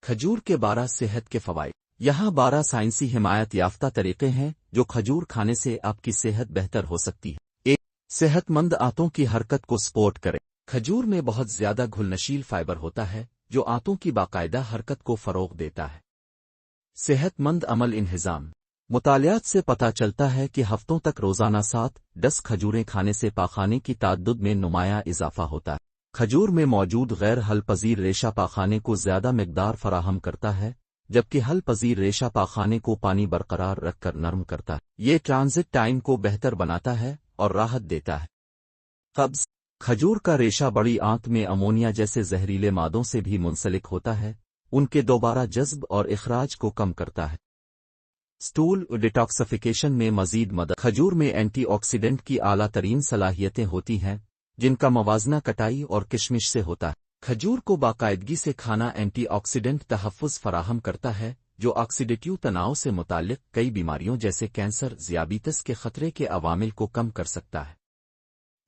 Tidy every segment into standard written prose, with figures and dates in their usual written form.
کھجور کے 12 صحت کے فوائد۔ یہاں 12 سائنسی حمایت یافتہ طریقے ہیں جو کھجور کھانے سے آپ کی صحت بہتر ہو سکتی ہے۔ 1. صحت مند آنتوں کی حرکت کو سپورٹ کرے۔ کھجور میں بہت زیادہ گھلنشیل فائبر ہوتا ہے جو آنتوں کی باقاعدہ حرکت کو فروغ دیتا ہے۔ صحت مند عمل انہضام۔ مطالعات سے پتہ چلتا ہے کہ ہفتوں تک روزانہ 7-10 کھجوریں کھانے سے پاخانے کی تعدد میں نمایاں اضافہ ہوتا ہے۔ کھجور میں موجود غیر حل پذیر ریشہ پاخانے کو زیادہ مقدار فراہم کرتا ہے، جبکہ حل پذیر ریشہ پاخانے کو پانی برقرار رکھ کر نرم کرتا ہے۔ یہ ٹرانزٹ ٹائم کو بہتر بناتا ہے اور راحت دیتا ہے۔ قبض۔ کھجور کا ریشہ بڑی آنت میں امونیا جیسے زہریلے مادوں سے بھی منسلک ہوتا ہے، ان کے دوبارہ جذب اور اخراج کو کم کرتا ہے۔ سٹول ڈیٹاکسیفیکیشن میں مزید مدد۔ کھجور میں اینٹی آکسیڈنٹ کی اعلیٰ ترین صلاحیتیں ہوتی ہیں جن کا موازنہ کٹائی اور کشمش سے ہوتا ہے۔ کھجور کو باقاعدگی سے کھانا اینٹی آکسیڈنٹ تحفظ فراہم کرتا ہے جو آکسیڈیٹیو تناؤ سے متعلق کئی بیماریوں جیسے کینسر، ذیابیطس کے خطرے کے عوامل کو کم کر سکتا ہے۔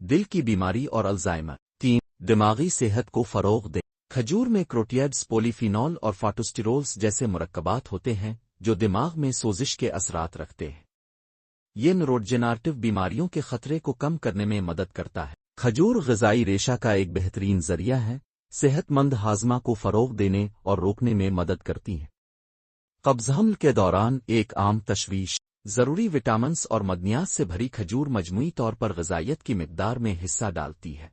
دل کی بیماری اور الزائمر۔ 3. دماغی صحت کو فروغ دے۔ کھجور میں کروٹیئڈز، پولی فینول اور فاٹوسٹیرولز جیسے مرکبات ہوتے ہیں جو دماغ میں سوزش کے اثرات رکھتے ہیں۔ یہ نیوروڈیجنریٹو بیماریوں کے خطرے کو کم کرنے میں مدد کرتا ہے۔ کھجور غذائی ریشہ کا ایک بہترین ذریعہ ہے، صحت مند ہاضمہ کو فروغ دینے اور روکنے میں مدد کرتی ہے۔ قبض حمل کے دوران ایک عام تشویش۔ ضروری وٹامنز اور معدنیات سے بھری کھجور مجموعی طور پر غذائیت کی مقدار میں حصہ ڈالتی ہے۔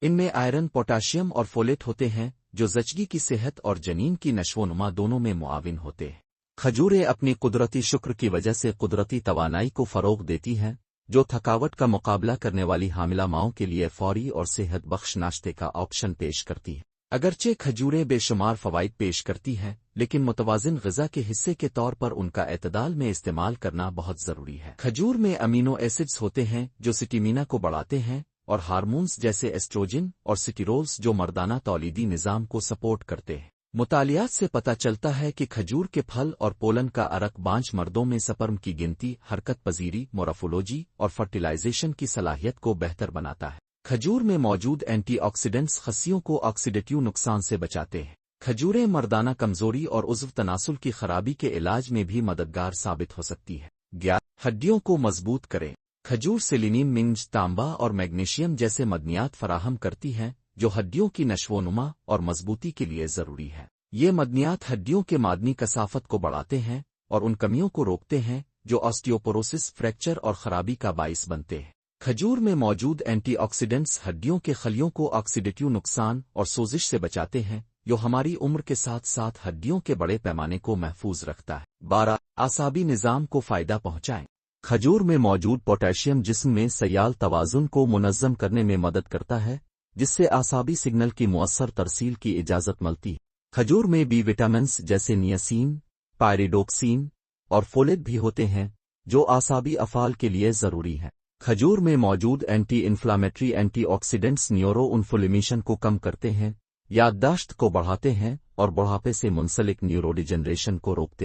ان میں آئرن، پوٹاشیم اور فولیٹ ہوتے ہیں جو زچگی کی صحت اور جنین کی نشو و نما دونوں میں معاون ہوتے ہیں۔ کھجوریں اپنی قدرتی شکر کی وجہ سے قدرتی توانائی کو فروغ دیتی ہیں جو تھکاوٹ کا مقابلہ کرنے والی حاملہ ماؤں کے لیے فوری اور صحت بخش ناشتے کا آپشن پیش کرتی ہیں۔ اگرچہ کھجوریں بے شمار فوائد پیش کرتی ہیں، لیکن متوازن غذا کے حصے کے طور پر ان کا اعتدال میں استعمال کرنا بہت ضروری ہے۔ کھجور میں امینو ایسڈز ہوتے ہیں جو سٹیمینا کو بڑھاتے ہیں اور ہارمونز جیسے ایسٹروجن اور سٹیرولز جو مردانہ تولیدی نظام کو سپورٹ کرتے ہیں۔ مطالعات سے پتہ چلتا ہے کہ کھجور کے پھل اور پولن کا عرق بانج مردوں میں سپرم کی گنتی، حرکت پذیری، مورفولوجی اور فرٹیلائزیشن کی صلاحیت کو بہتر بناتا ہے۔ کھجور میں موجود اینٹی آکسیڈنٹس خصیوں کو آکسیڈیٹیو نقصان سے بچاتے ہیں۔ کھجوریں مردانہ کمزوری اور عضو تناسل کی خرابی کے علاج میں بھی مددگار ثابت ہو سکتی ہے۔ 11. ہڈیوں کو مضبوط کریں۔ کھجور سیلینیم، منج، تانبا اور میگنیشیم جیسے معدنیات فراہم کرتی ہیں جو ہڈیوں کی نشو و نما اور مضبوطی کے لیے ضروری ہے۔ یہ معدنیات ہڈیوں کے معدنی کثافت کو بڑھاتے ہیں اور ان کمیوں کو روکتے ہیں جو آسٹیوپوروسس، فریکچر اور خرابی کا باعث بنتے ہیں۔ کھجور میں موجود اینٹی آکسیڈنٹس ہڈیوں کے خلیوں کو آکسیڈیٹیو نقصان اور سوزش سے بچاتے ہیں جو ہماری عمر کے ساتھ ساتھ ہڈیوں کے بڑے پیمانے کو محفوظ رکھتا ہے۔ 12. اعصابی نظام کو فائدہ پہنچائیں۔ کھجور میں موجود پوٹاشیم جسم میں سیال توازن کو منظم کرنے میں مدد کرتا ہے جس سے اعصابی سگنل کی مؤثر ترسیل کی اجازت ملتی ہے۔ کھجور میں بی وٹامنز جیسے نیاسین، پائریڈوکسین اور فولیٹ بھی ہوتے ہیں جو اعصابی افعال کے لیے ضروری ہیں۔ کھجور میں موجود anti inflammatory antioxidants neuroinflammation کو کم کرتے ہیں، یادداشت کو بڑھاتے ہیں اور بڑھاپے سے منسلک نیوروڈیجنریشن کو روکتے ہیں۔